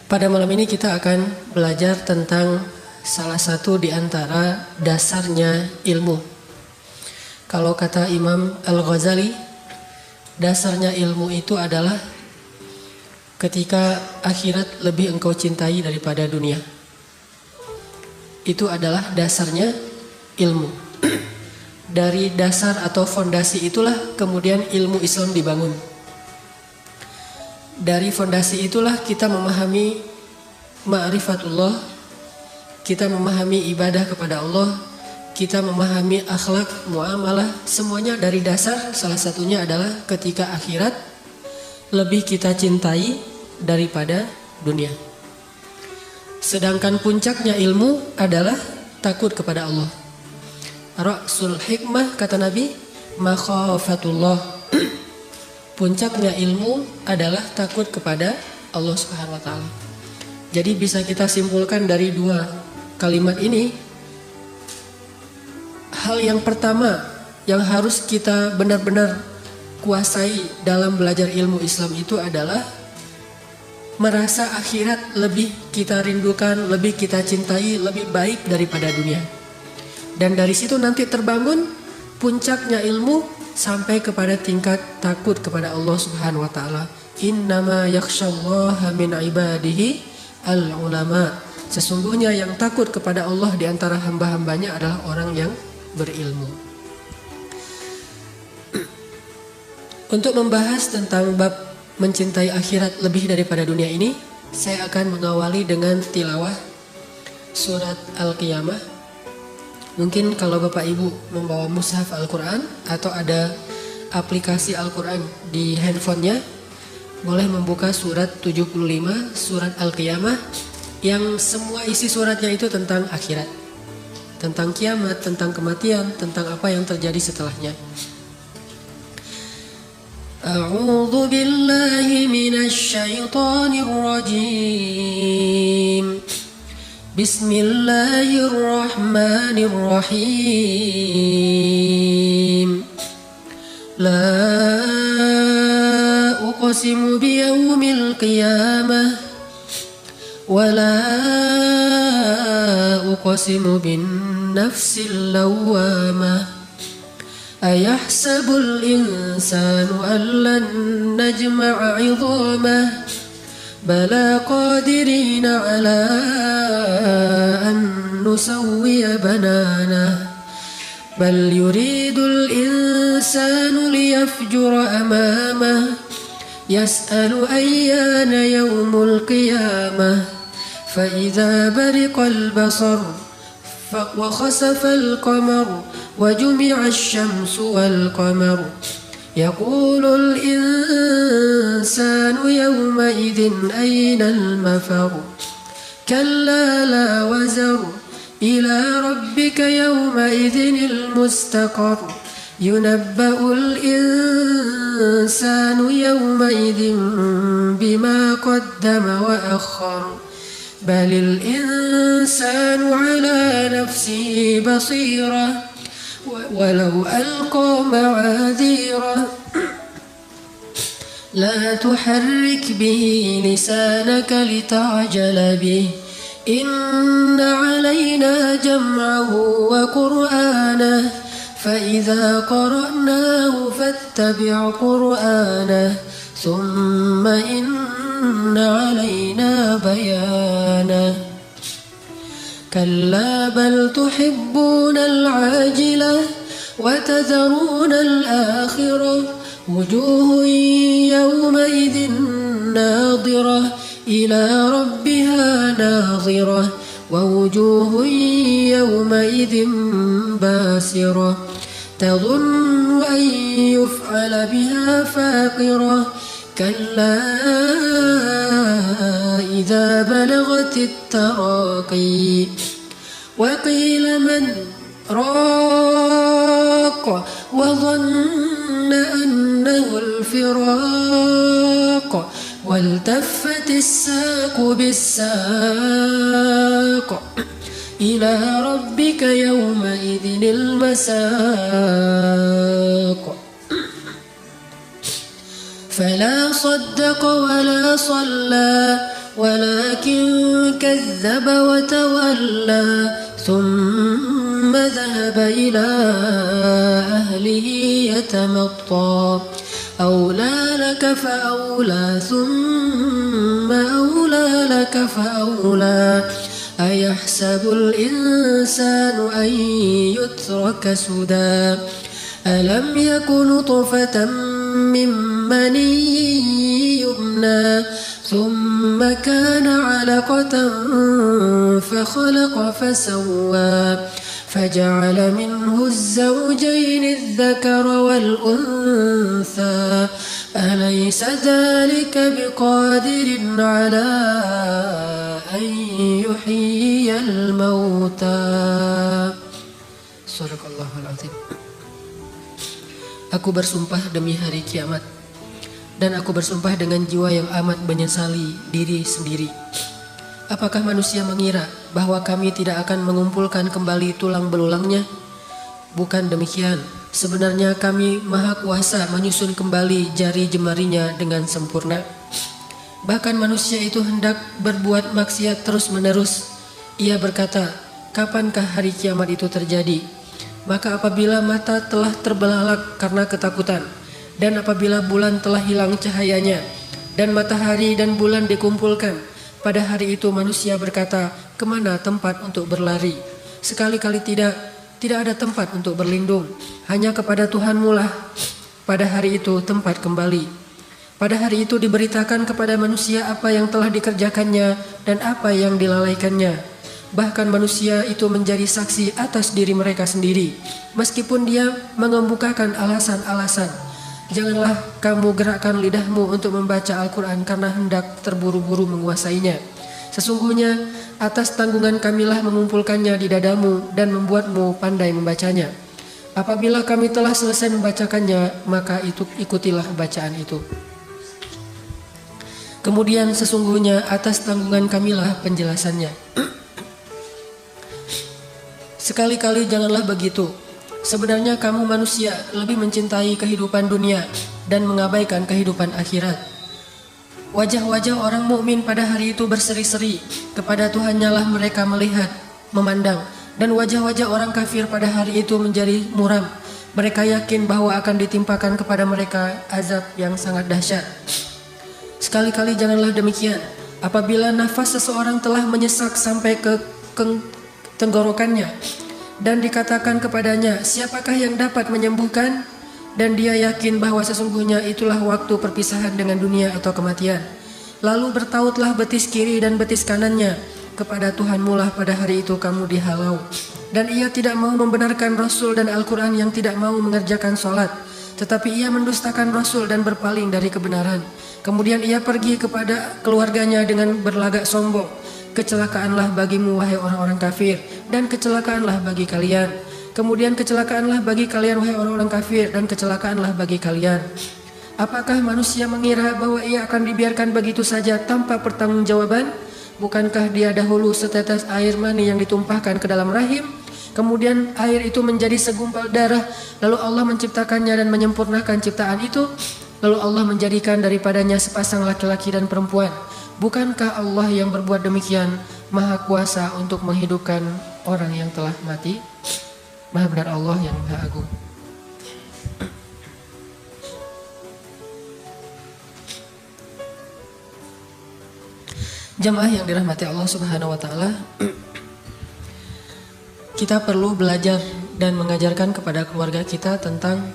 Pada malam ini kita akan belajar tentang salah satu di antara dasarnya ilmu. Kalau kata Imam Al-Ghazali, dasarnya ilmu itu adalah ketika akhirat lebih engkau cintai daripada dunia. Itu adalah dasarnya ilmu. Dari dasar atau fondasi itulah kemudian ilmu Islam dibangun. Dari fondasi itulah kita memahami ma'rifatullah, kita memahami ibadah kepada Allah, kita memahami akhlak, muamalah, semuanya dari dasar. Salah satunya adalah ketika akhirat lebih kita cintai daripada dunia. Sedangkan puncaknya ilmu adalah takut kepada Allah. Ra'sul hikmah, kata Nabi, makhafatullah. Puncaknya ilmu adalah takut kepada Allah Subhanahu wa taala. Jadi bisa kita simpulkan dari dua kalimat ini, hal yang pertama yang harus kita benar-benar kuasai dalam belajar ilmu Islam itu adalah merasa akhirat lebih kita rindukan, lebih kita cintai, lebih baik daripada dunia. Dan dari situ nanti terbangun puncaknya ilmu sampai kepada tingkat takut kepada Allah Subhanahu wa taala. Innama yakhsyallaha min ibadihi al-ulama. Sesungguhnya yang takut kepada Allah di antara hamba-hambanya adalah orang yang berilmu. Untuk membahas tentang bab mencintai akhirat lebih daripada dunia ini, saya akan mengawali dengan tilawah surat Al-Qiyamah. Mungkin kalau Bapak Ibu membawa mushaf Al-Quran atau ada aplikasi Al-Quran di handphonenya, boleh membuka surat 75, surat Al-Qiyamah, yang semua isi suratnya itu tentang akhirat, tentang kiamat, tentang kematian, tentang apa yang terjadi setelahnya. A'udzu billahi minasy syaithanir rajim. Bismillahirrahmanirrahim. La uqsimu biyawmil qiyamah wa la uqsimu bin nafsil lawwamah. Ayahsabul insanu an lan najma'a 'idhamah. Bala qadirina ala an nusawwiya banana. Bal yuridul insanu liyafjura amamah. Yas'alu ayyana yawmul qiyamah. Fa idza bariqal basar wa khasafal qamar wa jumi'ash syamsu wal qamar. يقول الإنسان يومئذ أين المفر. كلا لا وزر إلى ربك يومئذ المستقر. ينبأ الإنسان يومئذ بما قدم وأخر. بل الإنسان على نفسه بصيرة ولو ألقى معاذيره. لا تحرك به لسانك لتعجل به. إن علينا جمعه وقرآنه. فإذا قرأناه فاتبع قرآنه. ثم إن علينا بيانه. كلا بل تحبون العاجلة وتذرون الآخرة. وجوه يومئذ ناظرة إلى ربها ناظرة. ووجوه يومئذ باسرة تظن أن يفعل بها فاقرة. كلا إذا بلغت التراقي وقيل من راق وظن أنه الفراق. والتفت الساق بالساق. إلى ربك يومئذ المساق. فلا صدق ولا صلى ولكن كذب وتولى ثم ذهب إلى أهله يتمطى أولى لك فأولى ثم أولى لك فأولى أيحسب الإنسان أن يترك سدى ألم يكن نطفة من مني يمنى ثم كان علقة فخلق فسوى فجعل منه الزوجين الذكر والأنثى أليس ذلك بقادر على أن يحيي الموتى. Sadaqallahul Azim. Aku bersumpah demi hari kiamat, dan aku bersumpah dengan jiwa yang amat menyesali diri sendiri. Apakah manusia mengira bahwa kami tidak akan mengumpulkan kembali tulang belulangnya? Bukan demikian. Sebenarnya kami maha kuasa menyusun kembali jari jemarinya dengan sempurna. Bahkan manusia itu hendak berbuat maksiat terus menerus. Ia berkata, kapankah hari kiamat itu terjadi? Maka apabila mata telah terbelalak karena ketakutan, dan apabila bulan telah hilang cahayanya, dan matahari dan bulan dikumpulkan, pada hari itu manusia berkata, kemana tempat untuk berlari? Sekali-kali tidak ada tempat untuk berlindung. Hanya kepada Tuhanmu lah pada hari itu tempat kembali. Pada hari itu diberitakan kepada manusia apa yang telah dikerjakannya dan apa yang dilalaikannya. Bahkan manusia itu menjadi saksi atas diri mereka sendiri, meskipun dia mengemukakan alasan-alasan. Janganlah kamu gerakkan lidahmu untuk membaca Al-Quran karena hendak terburu-buru menguasainya. Sesungguhnya atas tanggungan kamilah mengumpulkannya di dadamu dan membuatmu pandai membacanya. Apabila kami telah selesai membacakannya, maka ikutilah bacaan itu. Kemudian sesungguhnya atas tanggungan kamilah penjelasannya. Sekali-kali janganlah begitu. Sebenarnya kamu manusia lebih mencintai kehidupan dunia dan mengabaikan kehidupan akhirat. Wajah-wajah orang mukmin pada hari itu berseri-seri, kepada Tuhannya lah mereka melihat, memandang, dan wajah-wajah orang kafir pada hari itu menjadi muram. Mereka yakin bahwa akan ditimpakan kepada mereka azab yang sangat dahsyat. Sekali-kali janganlah demikian. Apabila nafas seseorang telah menyesak sampai ke tenggorokannya, dan dikatakan kepadanya, siapakah yang dapat menyembuhkan? Dan dia yakin bahwa sesungguhnya itulah waktu perpisahan dengan dunia atau kematian. Lalu bertautlah betis kiri dan betis kanannya. Kepada Tuhanmu lah pada hari itu kamu dihalau. Dan ia tidak mau membenarkan Rasul dan Al-Quran yang tidak mau mengerjakan sholat, tetapi ia mendustakan Rasul dan berpaling dari kebenaran. Kemudian ia pergi kepada keluarganya dengan berlagak sombong. Kecelakaanlah bagimu wahai orang-orang kafir, dan kecelakaanlah bagi kalian. Kemudian kecelakaanlah bagi kalian wahai orang-orang kafir, dan kecelakaanlah bagi kalian. Apakah manusia mengira bahwa ia akan dibiarkan begitu saja tanpa pertanggungjawaban? Bukankah dia dahulu setetes air mani yang ditumpahkan ke dalam rahim? Kemudian air itu menjadi segumpal darah, lalu Allah menciptakannya dan menyempurnakan ciptaan itu. Lalu Allah menjadikan daripadanya sepasang laki-laki dan perempuan. Bukankah Allah yang berbuat demikian maha kuasa untuk menghidupkan orang yang telah mati? Maha benar Allah yang maha agung. Jamaah yang dirahmati Allah Subhanahu wa taala, kita perlu belajar dan mengajarkan kepada keluarga kita tentang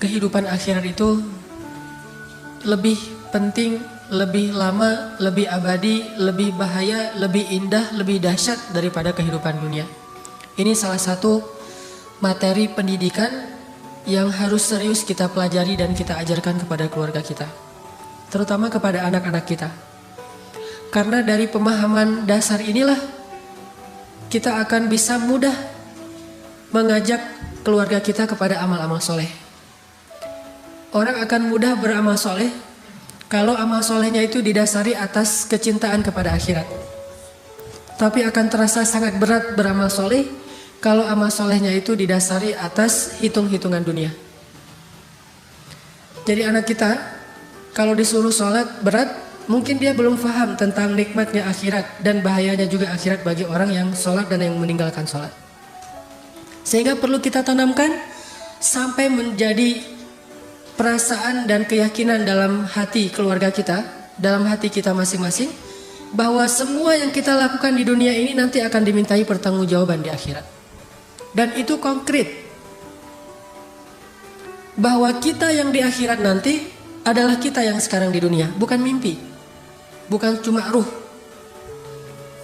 kehidupan akhirat itu lebih penting, lebih lama, lebih abadi, lebih bahaya, lebih indah, lebih dahsyat daripada kehidupan dunia. Ini salah satu materi pendidikan yang harus serius kita pelajari dan kita ajarkan kepada keluarga kita, terutama kepada anak-anak kita. Karena dari pemahaman dasar inilah kita akan bisa mudah mengajak keluarga kita kepada amal-amal soleh. Orang akan mudah beramal soleh kalau amal solehnya itu didasari atas kecintaan kepada akhirat. Tapi akan terasa sangat berat beramal soleh kalau amal solehnya itu didasari atas hitung-hitungan dunia. Jadi anak kita kalau disuruh sholat berat, mungkin dia belum paham tentang nikmatnya akhirat dan bahayanya juga akhirat bagi orang yang sholat dan yang meninggalkan sholat. Sehingga perlu kita tanamkan sampai menjadi perasaan dan keyakinan dalam hati keluarga kita, dalam hati kita masing-masing, bahwa semua yang kita lakukan di dunia ini nanti akan dimintai pertanggungjawaban di akhirat. Dan itu konkret, bahwa kita yang di akhirat nanti adalah kita yang sekarang di dunia, bukan mimpi, bukan cuma ruh,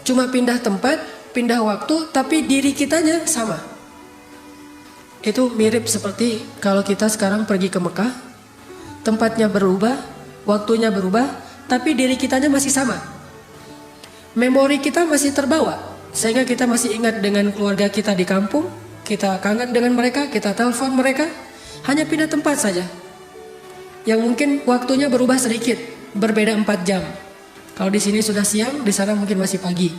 cuma pindah tempat, pindah waktu, tapi diri kitanya sama. Itu mirip seperti kalau kita sekarang pergi ke Mekah, tempatnya berubah, waktunya berubah, tapi diri kitanya masih sama. Memori kita masih terbawa, sehingga kita masih ingat dengan keluarga kita di kampung, kita kangen dengan mereka, kita telepon mereka, hanya pindah tempat saja. Yang mungkin waktunya berubah sedikit, berbeda 4 jam. Kalau di sini sudah siang, di sana mungkin masih pagi.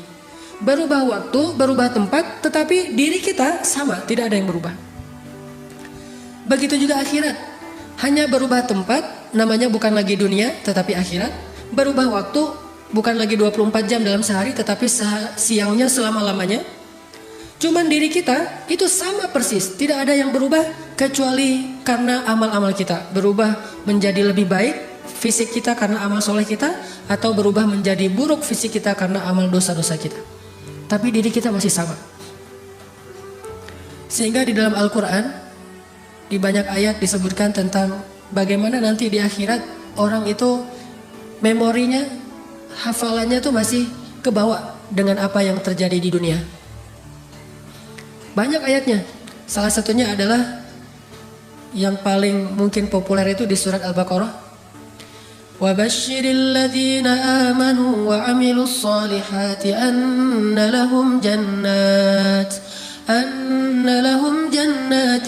Berubah waktu, berubah tempat, tetapi diri kita sama, tidak ada yang berubah. Begitu juga akhirat, hanya berubah tempat, namanya bukan lagi dunia, tetapi akhirat. Berubah waktu, bukan lagi 24 jam dalam sehari, tetapi siangnya selama-lamanya. Cuman diri kita itu sama persis, tidak ada yang berubah kecuali karena amal-amal kita. Berubah menjadi lebih baik fisik kita karena amal soleh kita, atau berubah menjadi buruk fisik kita karena amal dosa-dosa kita. Tapi diri kita masih sama. Sehingga di dalam Al-Quran, di banyak ayat disebutkan tentang bagaimana nanti di akhirat orang itu memorinya, hafalannya tuh masih kebawa dengan apa yang terjadi di dunia. Banyak ayatnya. Salah satunya adalah yang paling mungkin populer itu di surat Al-Baqarah. Wa basyiril ladzina amanu wa 'amilus solihati anna lahum جنات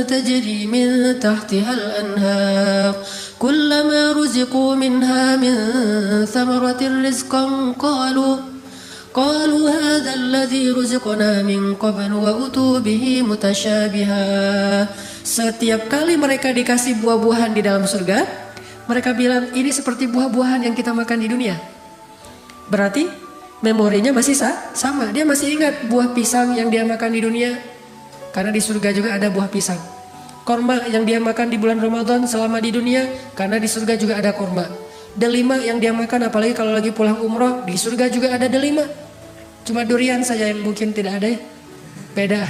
تجري من تحتها الأنهار كلما رزقوا منها من ثمرة رزقا قالوا هذا الذي رزقنا من قبل وأتوا به متشابها. Setiap kali mereka dikasih buah-buahan di dalam surga, mereka bilang ini seperti buah-buahan yang kita makan di dunia. Berarti memorinya masih sama, dia masih ingat buah pisang yang dia makan di dunia, karena di surga juga ada buah pisang. Korma yang dia makan di bulan Ramadan selama di dunia, karena di surga juga ada korma. Delima yang dia makan, apalagi kalau lagi pulang umroh, di surga juga ada delima. Cuma durian saja yang mungkin tidak ada, beda,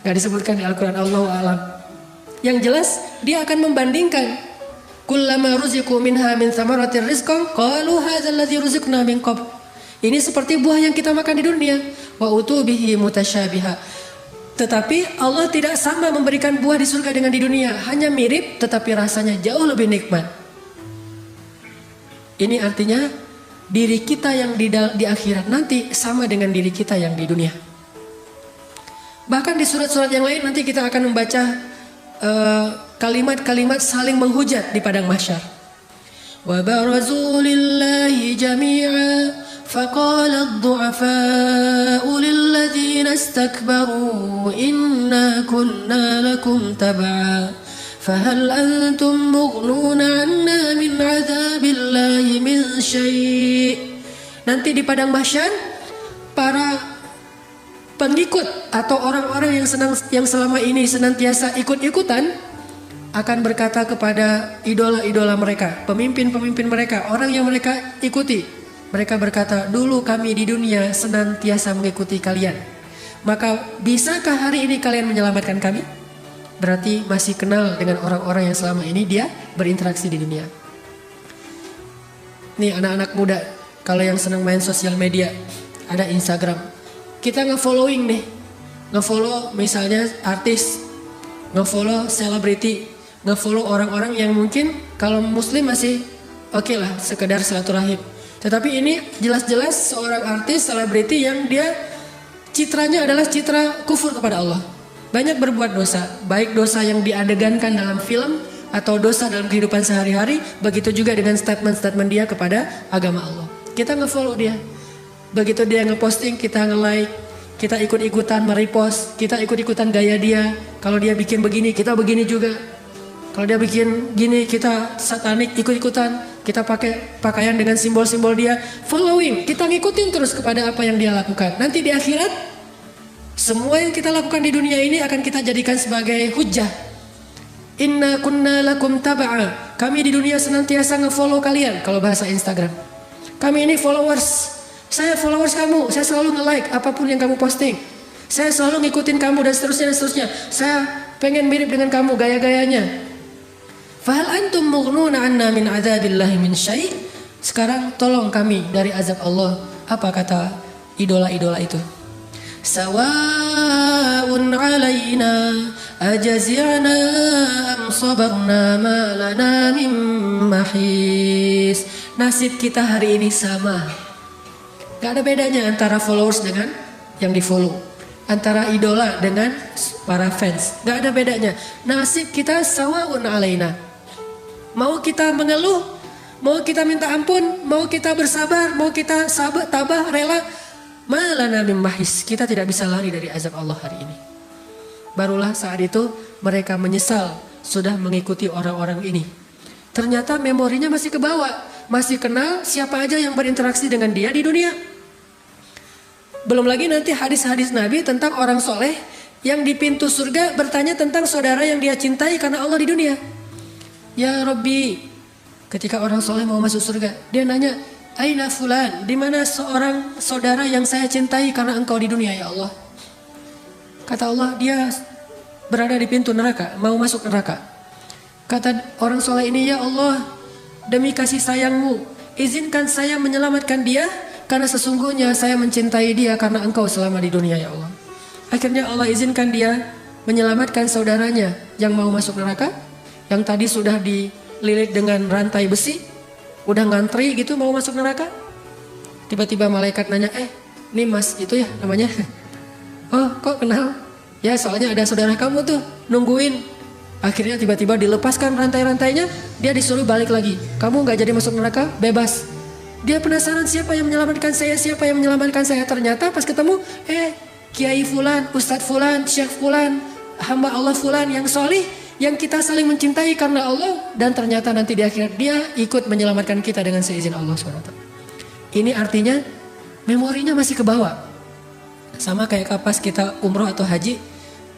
gak disebutkan di Al-Quran, Allahu a'lam. Yang jelas dia akan membandingkan. Kullama ruziqu minha min thamaratir rizqan qalu hadzal ladzi ruziqna min qabl. Ini seperti buah yang kita makan di dunia. Wa utubihi mutasyabiha. Tetapi Allah tidak sama memberikan buah di surga dengan di dunia. Hanya mirip tetapi rasanya jauh lebih nikmat. Ini artinya diri kita yang di akhirat nanti sama dengan diri kita yang di dunia. Bahkan di surat-surat yang lain nanti kita akan membaca kalimat-kalimat saling menghujat di padang mahsyar. Wa barazu lillahi jami'a فقال الضعفاء للذين استكبروا إنا كنا لكم تبعا فهل أنتم مغنون عنا من عذاب الله من شيء. Nanti di padang mahsyar para pengikut atau orang-orang yang selama ini senantiasa ikut-ikutan akan berkata kepada idola-idola mereka, pemimpin-pemimpin mereka, orang yang mereka ikuti. Mereka berkata, dulu kami di dunia senantiasa mengikuti kalian. Maka bisakah hari ini kalian menyelamatkan kami? Berarti masih kenal dengan orang-orang yang selama ini dia berinteraksi di dunia. Nih anak-anak muda, kalau yang senang main sosial media, ada Instagram. Kita nge-following nih. Nge-follow misalnya artis, nge-follow selebriti, nge-follow orang-orang yang mungkin kalau muslim masih oke lah, sekedar silaturahim. Tetapi ini jelas-jelas seorang artis, selebriti yang dia citranya adalah citra kufur kepada Allah. Banyak berbuat dosa, baik dosa yang diadegankan dalam film atau dosa dalam kehidupan sehari-hari. Begitu juga dengan statement-statement dia kepada agama Allah. Kita nge-follow dia. Begitu dia nge-posting, kita nge-like, kita ikut-ikutan merepost, kita ikut-ikutan gaya dia. Kalau dia bikin begini, kita begini juga. Kalau dia bikin gini kita satanik ikut-ikutan, kita pakai pakaian dengan simbol-simbol dia, following, kita ngikutin terus kepada apa yang dia lakukan. Nanti di akhirat semua yang kita lakukan di dunia ini akan kita jadikan sebagai hujjah. Inna kunna lakum taba'a. Kami di dunia senantiasa nge-follow kalian kalau bahasa Instagram. Kami ini followers. Saya followers kamu, saya selalu nge-like apapun yang kamu posting. Saya selalu ngikutin kamu dan seterusnya dan seterusnya. Saya pengen mirip dengan kamu gaya-gayanya. Fahal antum mughnuna 'anna min 'adzabillahi min syai'? Sekarang tolong kami dari azab Allah. Apa kata idola-idola itu? Sawa'un 'alaina ajazi'na am sabarna ma lana min mahis. Nasib kita hari ini sama. Gak ada bedanya antara followers dengan yang di follow, antara idola dengan para fans. Gak ada bedanya. Nasib kita sawa'un 'alaina. Mau kita mengeluh, mau kita minta ampun, mau kita bersabar, mau kita sabar, tabah, rela, malana min mahis. Kita tidak bisa lari dari azab Allah hari ini. Barulah saat itu mereka menyesal sudah mengikuti orang-orang ini. Ternyata memorinya masih kebawa, masih kenal siapa aja yang berinteraksi dengan dia di dunia. Belum lagi nanti hadis-hadis Nabi tentang orang soleh yang di pintu surga bertanya tentang saudara yang dia cintai karena Allah di dunia. Ya Rabbi, ketika orang soleh mau masuk surga, dia nanya, Aina fulan, di mana seorang saudara yang saya cintai karena engkau di dunia ya Allah? Kata Allah, dia berada di pintu neraka, mau masuk neraka. Kata orang soleh ini, ya Allah, demi kasih sayangmu, izinkan saya menyelamatkan dia, karena sesungguhnya saya mencintai dia karena engkau selama di dunia ya Allah. Akhirnya Allah izinkan dia menyelamatkan saudaranya yang mau masuk neraka, yang tadi sudah dililit dengan rantai besi, udah ngantri gitu mau masuk neraka. Tiba-tiba malaikat nanya, ini mas itu ya namanya? Oh kok kenal? Ya soalnya ada saudara kamu tuh nungguin. Akhirnya tiba-tiba dilepaskan rantai-rantainya, dia disuruh balik lagi. Kamu gak jadi masuk neraka, bebas. Dia penasaran siapa yang menyelamatkan saya, siapa yang menyelamatkan saya. Ternyata pas ketemu, Kiai Fulan, Ustadz Fulan, Syekh Fulan, hamba Allah Fulan yang solih, yang kita saling mencintai karena Allah, dan ternyata nanti di akhirat dia ikut menyelamatkan kita dengan seizin Allah SWT. Ini artinya memorinya masih kebawa. Sama kayak pas kita umroh atau haji,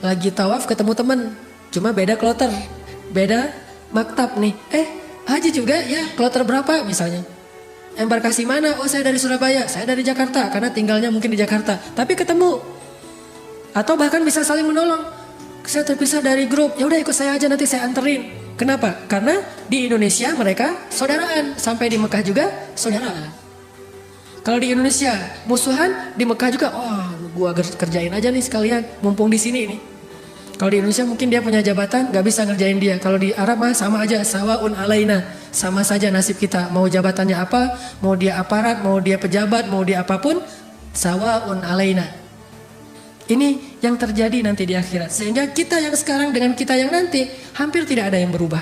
lagi tawaf ketemu teman, cuma beda kloter, beda maktab nih. Haji juga ya, kloter berapa misalnya? Embarkasi mana? Oh saya dari Surabaya, saya dari Jakarta, karena tinggalnya mungkin di Jakarta. Tapi ketemu, atau bahkan bisa saling menolong. Saya terpisah dari grup, ya udah ikut saya aja nanti saya anterin. Kenapa? Karena di Indonesia mereka saudaraan, sampai di Mekah juga saudaraan. Kalau di Indonesia musuhan, di Mekah juga, gua kerjain aja nih sekalian, mumpung di sini nih. Kalau di Indonesia mungkin dia punya jabatan, gak bisa ngerjain dia. Kalau di Arab mah sama aja, sawaun alaina, sama saja nasib kita. Mau jabatannya apa, mau dia aparat, mau dia pejabat, mau dia apapun, sawaun alaina. Ini yang terjadi nanti di akhirat. Sehingga kita yang sekarang dengan kita yang nanti hampir tidak ada yang berubah.